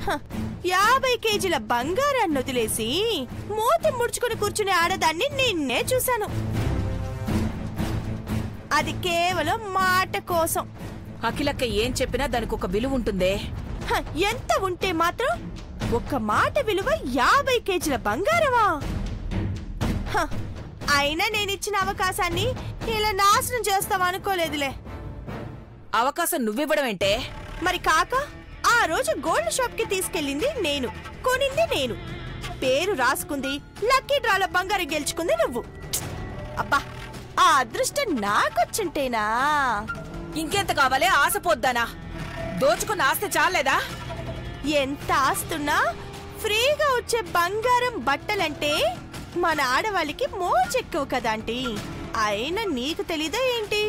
50 కేజీల బంగారాన్ని వదిలేసి మూతి ముడుచుకుని కూర్చునే ఆడదాన్ని నిన్నే చూశాను. అది కేవలం మాట కోసం. అఖిలక్క ఏం చెప్పినా దానికి ఒక విలువ ఉంటుందే. ఎంత ఉంటే మాత్రం ఒక్క మాట విలువ 50 కేజీల బంగారమా? అయినా నేనిచ్చిన అవకాశాన్ని ఇలా నాశనం చేస్తావనుకోలేదులే. అవకాశం నువ్వివ్వడం ఏంటే? మరి కాక ఆ రోజు గోల్డ్ షాప్ కి తీసుకెళ్ళింది నేను, కొనింది నేను, పేరు రాసుకుంది, లక్కీ డ్రాలో బంగారం గెలుచుకుంది నువ్వు. అబ్బా, ఆ అదృష్టం నాకొచ్చుంటేనా? ఇంకెంత కావాలే? ఆశపోద్దానా? దోచుకున్న ఆస్తి చాలేదా? ఎంత ఆస్తున్నా ఫ్రీగా వచ్చే బంగారం బట్టలంటే మన ఆడవాళ్ళకి మోచెక్కువ కదాంటీ. అయినా నీకు తెలీదా ఏంటి?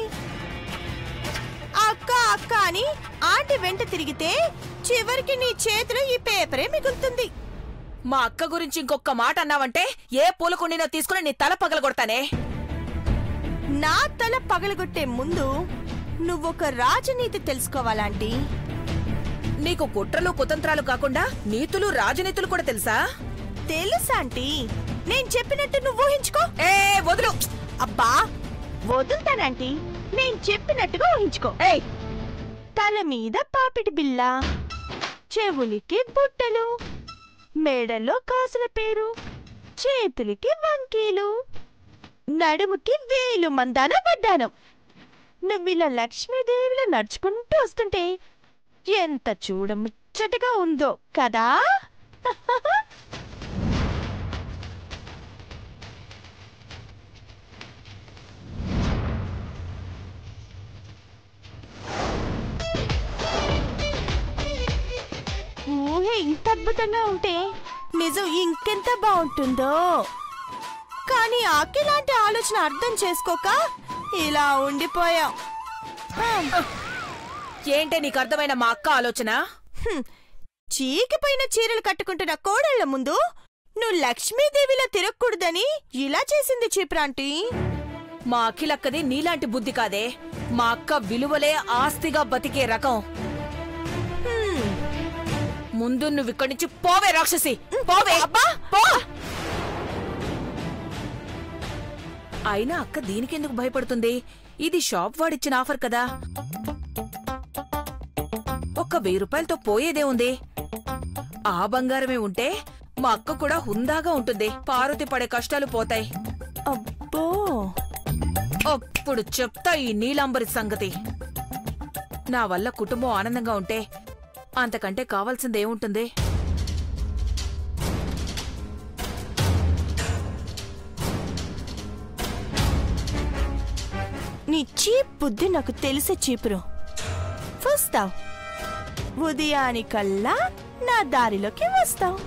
అక్క అక్క అని ఆంటీ వెంట తిరిగితే చివరికి నీ చేతిలో ఈ పేపరే మిగులుతుంది. మా అక్క గురించి ఇంకొక మాట అన్నావంటే ఏ పూలకుండినో తీసుకుని నీ తల పగలగొడతానే. నా తల పగలగొట్టే ముందు నువ్వొక రాజనీతి తెలుసుకోవాలంటీ. నీకు కుట్రలు కుతంత్రాలు కాకుండా నీతులు రాజనీతులు కూడా తెలుసా? తెలుసాంటీ. నేను చెప్పినట్టు నువ్వు ఊహించుకో. ఏ వదులు. అబ్బా, వదులుతానంటీ. నేను చెప్పినట్టుగా ఊహించుకో. తల మీద పాపిడి బిళ్ళ, చెవులికి బుట్టలు, మేడల్లో కాసుల పేరు, చేతులకి వంకీలు, నడుముకి వేలు మందాన వడ్డానం. నువ్విలా లక్ష్మీదేవిలో నడుచుకుంటూ వస్తుంటే ఎంత చూడముచ్చటగా ఉందో కదా. ఊహే ఇంత అద్భుతంగా ఉంటే నిజం ఇంకెంత బాగుంటుందో. కానీ అఖిలాంటి ఆలోచన అర్థం చేసుకోక ఇలా ఉండిపోయాం. ఏంటే నీకు అర్థమైన మా అక్క ఆలోచన? చీకిపోయిన చీరలు కట్టుకుంటున్న కోడళ్ల ముందు నువ్వు లక్ష్మీదేవిలా తిరగకూడదని ఇలా చేసింది చీప్రాంటీ. మా అఖిలక్కది నీలాంటి బుద్ధి కాదే. మా అక్క విలువలే ఆస్తిగా బతికే రకం. ముందు నువ్విక్కడి నుంచి పోవే రాక్షసి, పోవే. అబ్బా పో. అయినా అక్క దీనికెందుకు భయపడుతుంది? ఇది షాప్ వాడిచ్చిన ఆఫర్ కదా. ఒక్క 1000 రూపాయలతో పోయేదే ఉంది. ఆ బంగారమే ఉంటే మా అక్క కూడా హుందాగా ఉంటుంది. పార్వతి పడే కష్టాలు పోతాయి. అబ్బో, అప్పుడు చెప్తా ఈ నీలాంబరి సంగతి. నా వల్ల కుటుంబం ఆనందంగా ఉంటే అంతకంటే కావాల్సిందేముంటుంది? నీ చీప్ బుద్ధి నాకు తెలిసే చీపురు. వస్తావు, ఉదయానికల్లా నా దారిలోకి వస్తావు.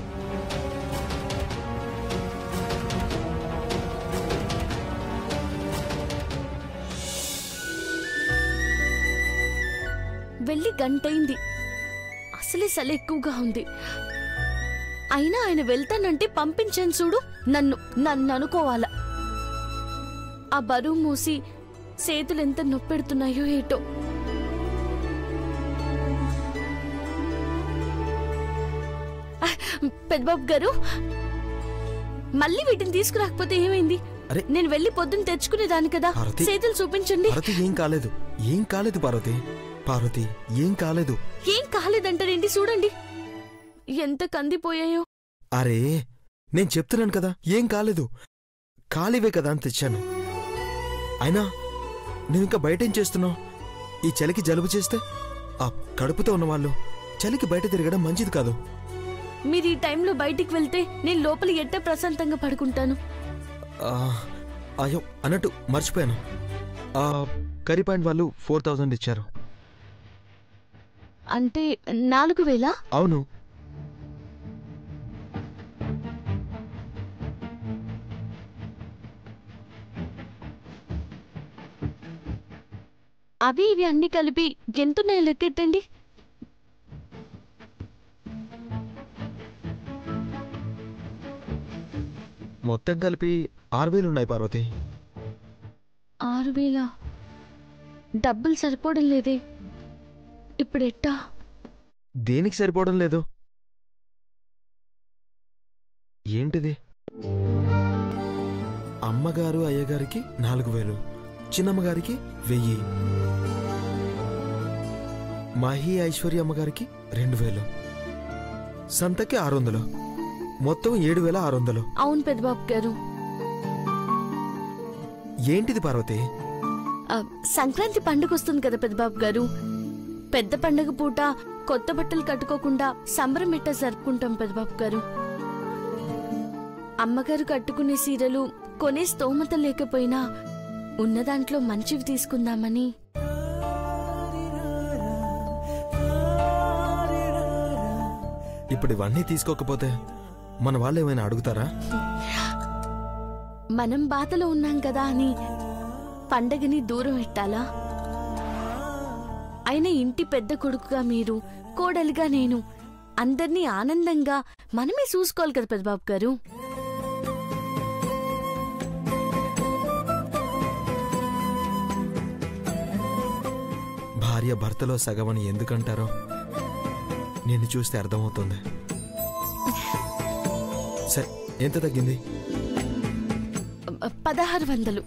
వెళ్ళి గంటైంది. అసలే సల ఎక్కువగా ఉంది. అయినా ఆయన వెళ్తానంటే పంపించాను చూడు. నన్ను అనుకోవాలా? ఆ బరువు మూసి చేతులు ఎంత నొప్పెడుతున్నాయో ఏటో. పెద్దబాబు గారు, మళ్ళీ వీటిని తీసుకురాకపోతే ఏమైంది? నేను వెళ్ళి పొద్దున్న తెచ్చుకునేదాన్ని కదా. చేతులు చూపించండి. ఏం కాలేదు, ఏం కాలేదు పార్వతి. పార్వతి, ఏం కాలేదు. ఏం కాలేదంటారేంటి? చూడండి ఎంత కందిపోయాయో. అరే, నేను చెప్తున్నాను కదా, ఏం కాలేదు. ఖాళీవే కదా అని తెచ్చాను. అయినా నువ్వింకా బయటేం చేస్తున్నావు? ఈ చలికి జలుబు చేస్తే ఆ కడుపుతో ఉన్నవాళ్ళు చలికి బయట తిరగడం మంచిది కాదు. మీరు ఈ టైంలో బయటికి వెళ్తే నేను లోపల ఎట్ట ప్రశాంతంగా పడుకుంటాను? అయ్యో, అన్నట్టు మర్చిపోయాను. కర్రీ పాయింట్ వాళ్ళు 4000 ఇచ్చారు. అంటే 4000? అవును. అవి ఇవి అన్ని కలిపి ఎంతున్నాయో లెక్కెట్టండి. మొత్తం కలిపి 6000 ఉన్నాయి పార్వతి. 6000? డబ్బులు సరిపోవడం లేదే. ఇప్పుడెట్టా? దేనికి సరిపోవడం లేదు? ఏంటిది? అమ్మగారు అయ్యగారికి 4000, చిన్నమ్మగారికి 1000, మహి ఐశ్వర్య అమ్మగారికి 2000, సంతకి 600, మొత్తం 7600. అవును పెద్దబాబు గారు. ఏంటిది పార్వతి? సంక్రాంతి పండుగ వస్తుంది కదా పెద్దబాబు గారు. పెద్ద పండుగ పూట కొత్త బట్టలు కట్టుకోకుండా సంబరం ఎట్టా జరుపుకుంటాం పెద్దబాబు గారు. అమ్మగారు కట్టుకునే సీరలు కొనే స్తోమత లేకపోయినా ఉన్న దాంట్లో మంచివి తీసుకుందామని. ఇప్పుడు ఇవన్నీ తీసుకోకపోతే మన వాళ్ళు ఏమైనా అడుగుతారా? మనం బాధలో ఉన్నాం కదా అని పండగని దూరం పెట్టాలా? అయినా ఇంటి పెద్ద కొడుకుగా మీరు, కోడలిగా నేను, అందర్నీ ఆనందంగా మనమే చూసుకోవాలి కదా పెద్దబాబు గారు. భార్య భర్తలో సగమని ఎందుకంటారో నిన్ను చూస్తే అర్థమవుతుంది. సరే, ఎంత తగ్గింది? 1600.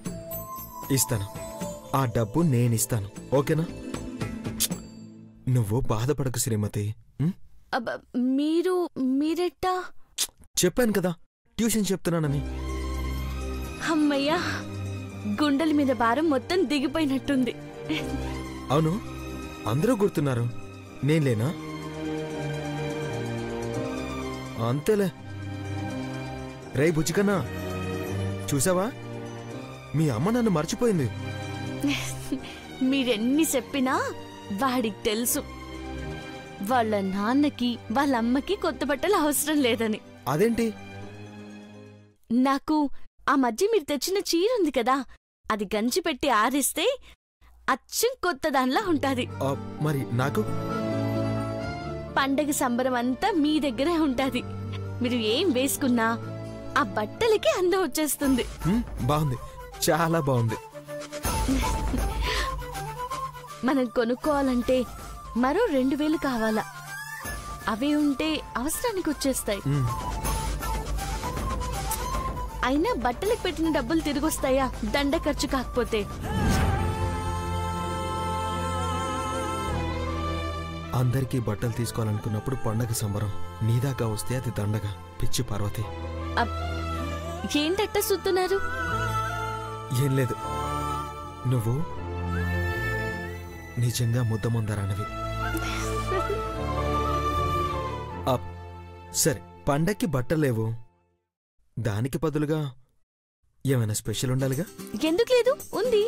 ఇస్తాను. ఆ డబ్బు నేనిస్తాను, ఓకేనా? నువ్వు బాధపడకు శ్రీమతి. మీరెట్టా? చెప్పాను కదా, ట్యూషన్ చెప్తున్నానని. అమ్మయ్యా, గుండెల మీద భారం మొత్తం దిగిపోయినట్టుంది. అవును, అందరూ గుర్తున్నారు, నేనేనా? అంతేలే. రే బుజ్జికన్నా, చూసావా, మీ అమ్మ నన్ను మర్చిపోయింది. మీరెన్ని చెప్పినా వాడికి తెలుసు వాళ్ళ నాన్నకి వాళ్ళ అమ్మకి కొత్త బట్టలు అవసరం లేదని. అదేంటి? నాకు ఆ మధ్య మీరు తెచ్చిన చీర ఉంది కదా, అది గంజి పెట్టి ఆరిస్తే అచ్చం కొత్త దానిలా ఉంటాది. మరి నాకు పండగ సంబరం అంతా మీ దగ్గరే ఉంటాది. మీరు ఏం వేసుకున్నా ఆ బట్టలకి అందం వచ్చేస్తుంది. బాగుంది, చాలా బాగుంది. మనం కొనుక్కోవాలంటే మరో 2000 కావాలా? అవే ఉంటే అవసరానికి వచ్చేస్తాయి. అయినా బట్టలకు పెట్టిన డబ్బులు తిరిగొస్తాయా దండ ఖర్చు కాకపోతే? అందరికీ బట్టలు తీసుకోవాలనుకున్నప్పుడు పండగ సంబరం నీదాకా వస్తే అది దండగా. పిచ్చి పార్వతి. ఏంటట్ట సుత్తున్నారు? ఏం లేదు, నువ్వు నిజంగా ముద్దమందరానివి. సరే, పండక్కి బట్టలేవు, దానికి బదులుగా ఏమైనా స్పెషల్ ఉండాలిగా? ఎందుకు లేదు, ఉంది.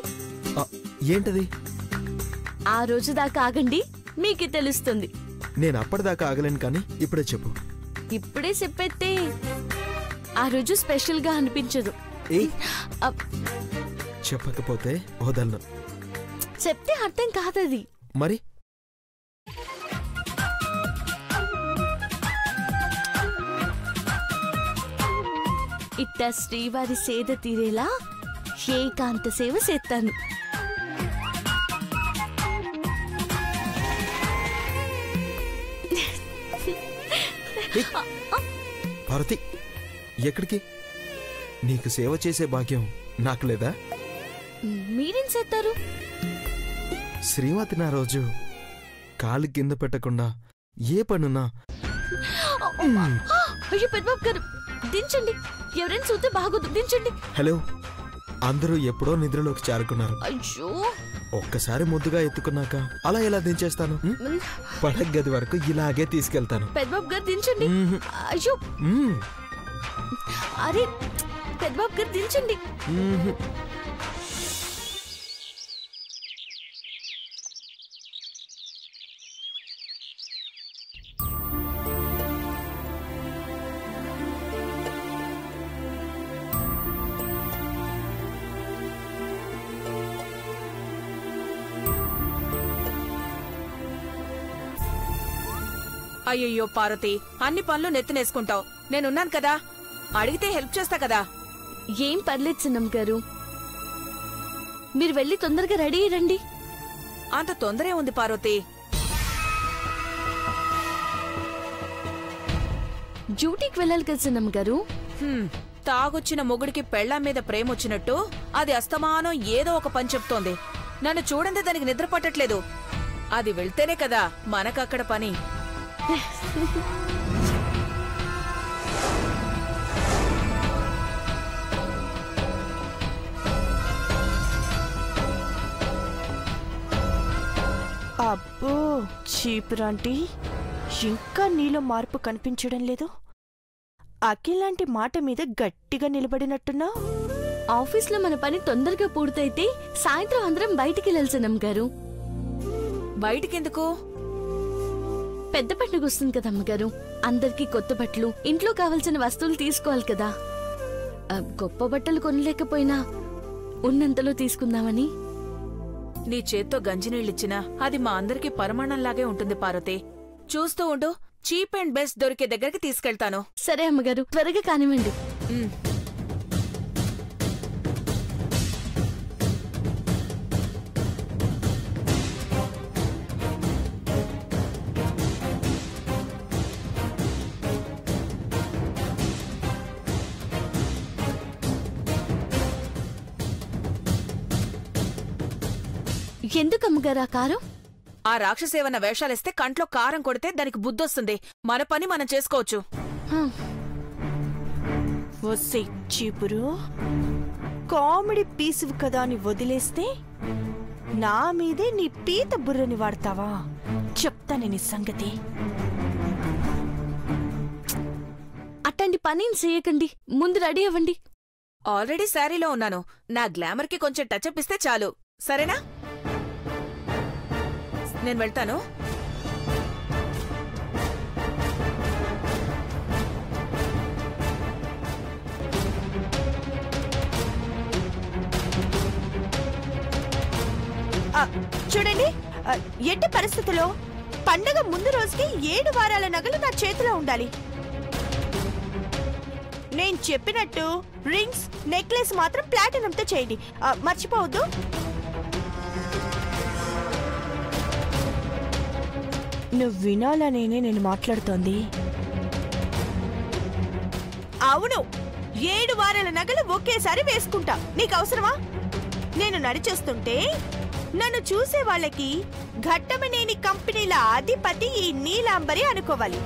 ఏంటది? ఆ రోజు దాకా ఆగండి, మీకు తెలుస్తుంది. నేను అప్పటిదాకా ఆగలేను, కానీ ఇప్పుడే చెప్పు. ఇప్పుడే చెప్పేస్తే ఆ రోజు స్పెషల్ గా అనిపించదు. చెప్పకపోతే వదలను. చెప్తే అర్థం కాదది. మరి ఇట్ట శ్రీవారి సేద తీరేలా ఏకాంత సేవ చేస్తాను. భారతి, ఎక్కడికి? నీకు సేవ చేసే భాగ్యం నాకు లేదా? మీరేం చేస్తారు? శ్రీమతి నా రోజు కాలు కింద పెట్టకుండా ఏ పనున్నా. అయ్యో పెద్దబాబు గారు, దించండి. ఎవరైనా చూస్తే బాగోదు, దించండి. హలో, అందరూ ఎప్పుడో నిద్రలోకి చేరుకున్నారు. అయ్యో, ఒక్కసారి ముద్దుగా ఎత్తుకున్నాక అలా ఎలా దించేస్తాను? పడగ గది వరకు ఇలాగే తీసుకెళ్తాను. పెద్దబాబు గారు దించండి. అయ్యో, అరే పెద్దబాబు గారు దించండి. అయ్యయ్యో పార్వతి, అన్ని పనులు నెత్తినేసుకుంటావు. నేనున్నాను కదా, అడిగితే హెల్ప్ చేస్తా కదా. ఏం పర్లేదు చిన్నం గారు, మీరు వెళ్ళి తొందరగా రెడీ రండి. అంత తొందరే ఉంది పార్వతి. డ్యూటీకి వెళ్ళాలి కదా చిన్నం గారు. తాగొచ్చిన మొగుడికి పెళ్ళాం మీద ప్రేమొచ్చినట్టు అది అస్తమానం ఏదో ఒక పని చెప్తోంది. నన్ను చూడండి దానికి నిద్ర పట్టట్లేదు. అది వెళ్తేనే కదా మనకక్కడ పని. అబ్బో చీపురాంటీ, ఇంకా నీలో మార్పు కనిపించడం లేదు. అఖిలాంటి మాట మీద గట్టిగా నిలబడినట్టున్నా. ఆఫీస్లో మన పని తొందరగా పూర్తయితే సాయంత్రం అందరం బయటికి వెళ్ళాల్సిన అమ్మగారు. బయటికెందుకు? పెద్ద పండుగ వస్తుంది కదా అమ్మగారు. అందరికీ కొత్త బట్టలు, ఇంట్లో కావలసిన వస్తువులు తీసుకోవాలి కదా. గొప్ప బట్టలు కొనలేకపోయినా ఉన్నంతలో తీసుకుందామని. నీ చేత్తో గంజినీళ్ళిచ్చినా అది మా అందరికీ పరమాణంలాగే ఉంటుంది పార్వతి. చూస్తూ ఉండు, చీప్ అండ్ బెస్ట్ దొరికే దగ్గరికి తీసుకెళ్తాను. సరే అమ్మగారు, త్వరగా కానివ్వండి. ఎందుకు అమ్మగారు ఆ కారం? ఆ రాక్షసేవన్న వేషాలేస్తే కంట్లో కారం కొడితే దానికి బుద్ధొస్తుంది. మన పని మనం చేసుకోవచ్చు. వస్తే చీపురు, కామెడీ పీసువు కదా అని వదిలేస్తే నా మీదే నీ పీత బుర్రని వాడతావా? చెప్తానే నీ సంగతి. అట్టండి పని చేయకండి, ముందు రెడీ అవ్వండి. ఆల్రెడీ శారీలో ఉన్నాను. నా గ్లామర్కి కొంచెం టచ్అప్ ఇస్తే చాలు, సరేనా? నేను వెళ్తాను. చూడండి, ఎట్టి పరిస్థితుల్లో పండగ ముందు రోజుకి 7 వారాల నగలు నా చేతిలో ఉండాలి. నేను చెప్పినట్టు రింగ్స్, నెక్లెస్ మాత్రం ప్లాటినంతో చేయండి, మర్చిపోవద్దు. నువ్వు వినాలనేనే నేను మాట్లాడుతోంది. అవును, 7 వారాల నగలు ఒకేసారి వేసుకుంటా. నీకు అవసరమా? నేను నడిచేస్తుంటే నన్ను చూసే వాళ్ళకి ఘట్టమనేని కంపెనీల అధిపతి ఈ నీలాంబరి అనుకోవాలి.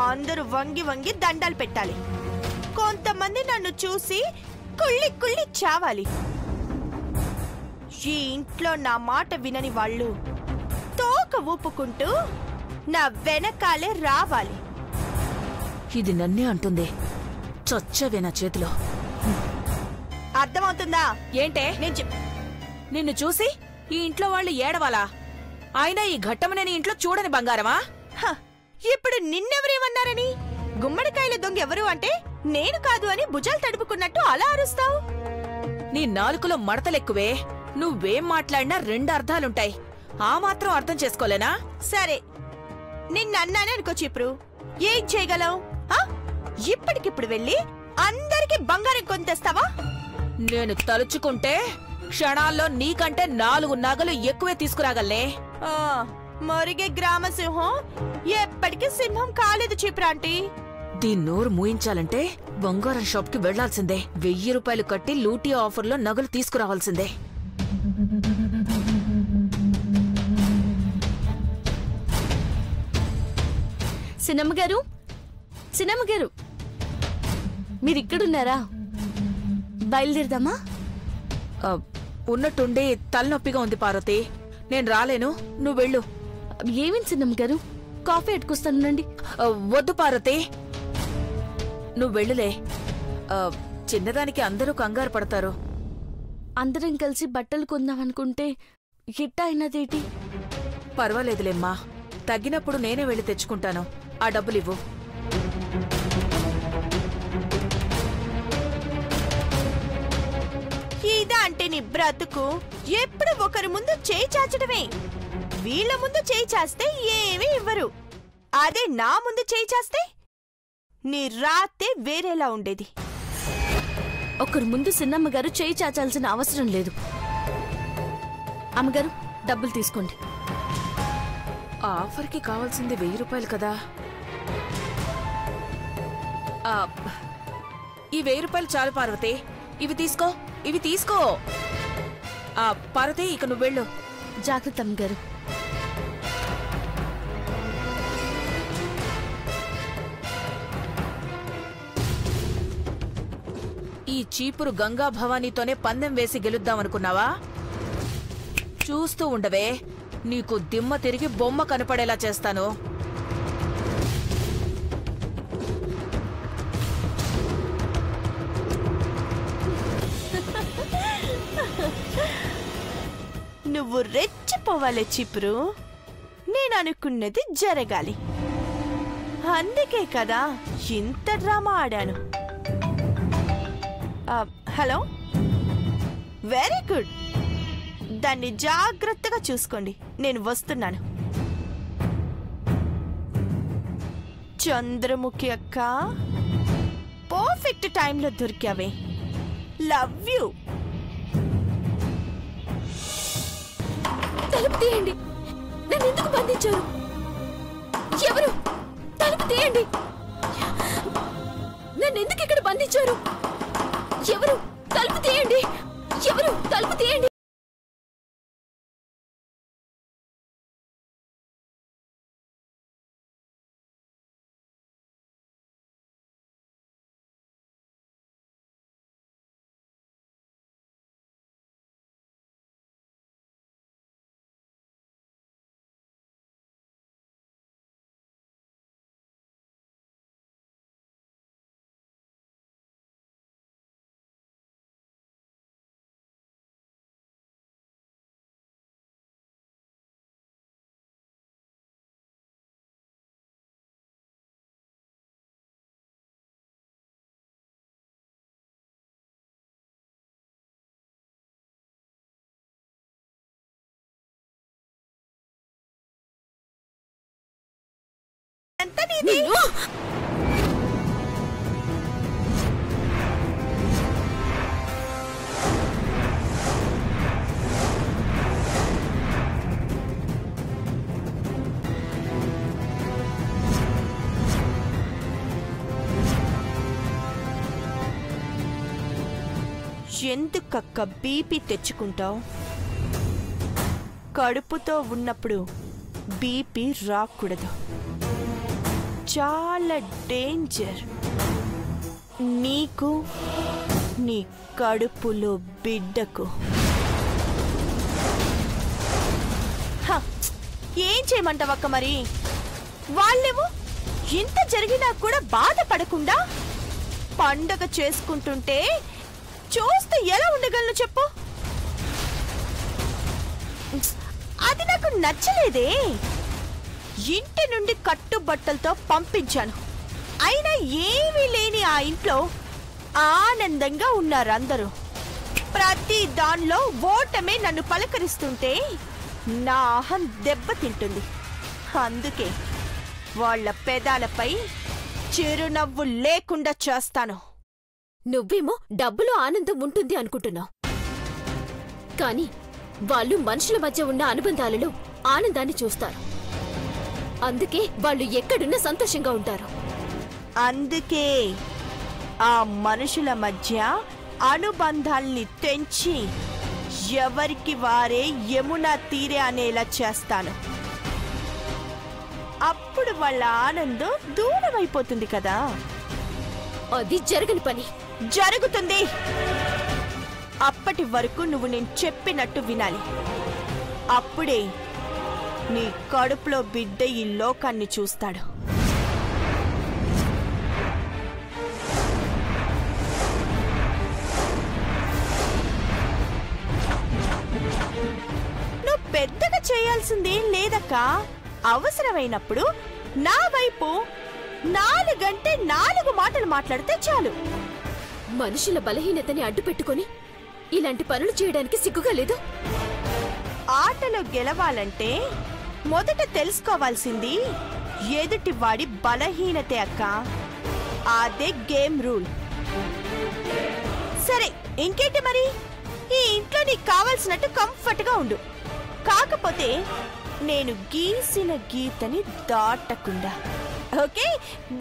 అందరూ వంగి వంగి దండాలు పెట్టాలి. కొంతమంది నన్ను చూసి కుళ్ళి కుళ్ళి చావాలి. ఈ ఇంట్లో నా మాట వినని వాళ్ళు తోక ఊపుకుంటూ నా వెనకాలే రావాలి. ఇది నన్నే అంటుంది. చొచ్చవే నా చేతిలో. అర్థమవుతుందా? ఏంటే? నేను నిన్ను చూసి ఈ ఇంట్లో వాళ్ళు ఏడవాలా? అయినా ఈ ఘట్టమనేని ఇంట్లో చూడని బంగారమా? ఇప్పుడు నిన్నెవరేమన్నారని? గుమ్మడికాయల దొంగ ఎవరు అంటే నేను కాదు అని భుజాలు తడుపుకున్నట్టు అలా అరుస్తావు. నీ నాలుకలో మడతలెక్కువే. నువ్వేం మాట్లాడినా 2 అర్థాలుంటాయి. ఆ మాత్రం అర్థం చేసుకోలేనా? సరే, నిన్నన్నానే అనుకో చీపురు, ఏం చేయగలవు? ఇప్పటికిప్పుడు వెళ్ళి అందరికి బంగారం కొంతేస్తావా? నేను తలుచుకుంటే క్షణాల్లో నీకంటే 4 నగలు ఎక్కువే తీసుకురాగలనే. మరిగే గ్రామ సింహం ఎప్పటికీ సింహం కాలేదు చీపురాంటీ. దీని నోరు మూయించాలంటే బంగారం షాప్ కి వెళ్లాల్సిందే. 1000 రూపాయలు కట్టి లూటీ ఆఫర్లో నగలు తీసుకురావాల్సిందే. సినమ్మగారు, సినమ్మగారు, మీరిక్కడున్నారా? బయలుదేరదామా? ఉన్నట్టుండి తలనొప్పిగా ఉంది పార్వతి. నేను రాలేను, నువ్వు వెళ్ళు. ఏమిటి సినమ్మగారు, కాఫీ ఎట్టుకొస్తానండి. వద్దు పార్వతి, నువ్వు వెళ్ళులే. చిన్నదానికి అందరూ కంగారు పడతారు. అందరం కలిసి బట్టలు కొందామనుకుంటే హిట్ అయినదేటి? పర్వాలేదులేమ్మా, తగ్గినప్పుడు నేనే వెళ్ళి తెచ్చుకుంటాను. ఆ డబ్బులివ్వు. ఇదా అంటే నీ బ్రతుకు? ఎప్పుడు ఒకరి ముందు చేయి చాచడమే. వీళ్ళ ముందు చేయి చాస్తే ఏమీ ఇవ్వరు. అదే నా ముందు చేయి చాస్తే నీ రాతే వేరేలా ఉండేది. ఒకరి ముందు సిన్నమ్మగారు చేయి చాచాల్సిన అవసరం లేదు. అమ్మగారు, డబ్బులు తీసుకోండి. ఆ ఆఫర్కి కావాల్సింది 1000 రూపాయలు కదా. ఈ 1000 రూపాయలు చాలు పార్వతి. ఇవి తీసుకో, ఇవి తీసుకో. పార్వతి, ఇక నువ్వు వెళ్ళు. జాగ్రత్త అమ్మగారు. ఈ చీపురు గంగా భవానీతోనే పందెం వేసి గెలుద్దామనుకున్నావా? చూస్తూ ఉండవే, నీకు దిమ్మ తిరిగి బొమ్మ కనపడేలా చేస్తాను. నువ్వు రెచ్చిపోవాలే చీపురు. నేను అనుకున్నది జరగాలి. అందుకే కదా ఇంత డ్రామా ఆడాను. Hello, very good. దాన్ని జాగ్రత్తగా చూసుకోండి. నేను వస్తున్నాను. చంద్రముఖి అక్క, పర్ఫెక్ట్ టైంలో దొరికావే. Love you. తలుపు తీయండి. నన్ను ఎందుకు బంధించారు? ఎవరు? తలుపు తీయండి. నన్ను ఎందుకు ఇక్కడ బంధించారు? ఎవరు? తలుపు తీయండి. ఎవరు? తలుపు తీయండి. ఎందుకక్క బీపీ తెచ్చుకుంటావు? కడుపుతో ఉన్నప్పుడు బీపీ రాకూడదు. చాలా డేంజర్. నీకు, నీ కడుపులో బిడ్డకు. ఏం చేయమంటావక్క మరి? వాళ్ళేమో ఇంత జరిగినా కూడా బాధపడకుండా పండగ చేసుకుంటుంటే చూస్తే ఎలా ఉండగలను చెప్పు? అది నాకు నచ్చలేదే. ఇంటి నుండి కట్టుబట్టలతో పంపించాను. అయినా ఏమీ లేని ఆ ఇంట్లో ఆనందంగా ఉన్నారు అందరూ. ప్రతి దానిలో ఓటమే నన్ను పలకరిస్తుంటే నా అహం దెబ్బతింటుంది. అందుకే వాళ్ళ పెదాలపై చిరునవ్వు లేకుండా చేస్తాను. నువ్వేమో డబ్బులో ఆనందం ఉంటుంది అనుకుంటున్నావు, కానీ వాళ్ళు మనుషుల మధ్య ఉన్న అనుబంధాలలో ఆనందాన్ని చూస్తారు. అందుకే వాళ్ళు ఎక్కడున్నా సంతోషంగా ఉంటారు. అందుకే ఆ మనుషుల మధ్య అనుబంధాల్ని తెంచి ఎవరికి వారే యమునా తీరే అనేలా చేస్తాను. అప్పుడు వాళ్ళ ఆనందం దూరమైపోతుంది కదా. అది జరగని పని. జరుగుతుంది. అప్పటి వరకు నువ్వు నేను చెప్పినట్టు వినాలి. అప్పుడే నీ కడుపులో బిడ్డ ఈ లోకాన్ని చూస్తాడు. నువ్వు పెద్దగా చేయాల్సిందేం లేదక్క. అవసరమైనప్పుడు నా వైపు 4 గంటే 4 మాటలు మాట్లాడితే చాలు. మనుషుల బలహీనతని అడ్డుపెట్టుకొని ఇలాంటి పనులు చేయడానికి సిగ్గుగా లేదు? ఆటలో గెలవాలంటే మొదట తెలుసుకోవాల్సింది ఎదుటి వాడి బలహీనతే అక్క. అదే గేమ్ రూల్. సరే, ఇంకేంటి మరి? ఈ ఇంట్లో నీకు కావాల్సినట్టు కంఫర్ట్గా ఉండు. కాకపోతే నేను గీసిన గీతని దాటకుండా. ఓకే,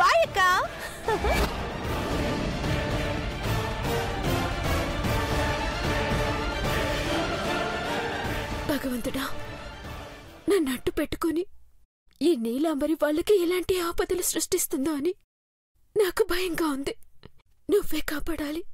బాయ్ అక్క. భగవంతుడా, నన్ను అడ్డు పెట్టుకుని ఈ నీలాంబరి వాళ్ళకి ఎలాంటి ఆపదలు సృష్టిస్తుందో అని నాకు భయంగా ఉంది. నువ్వే కాపాడాలి.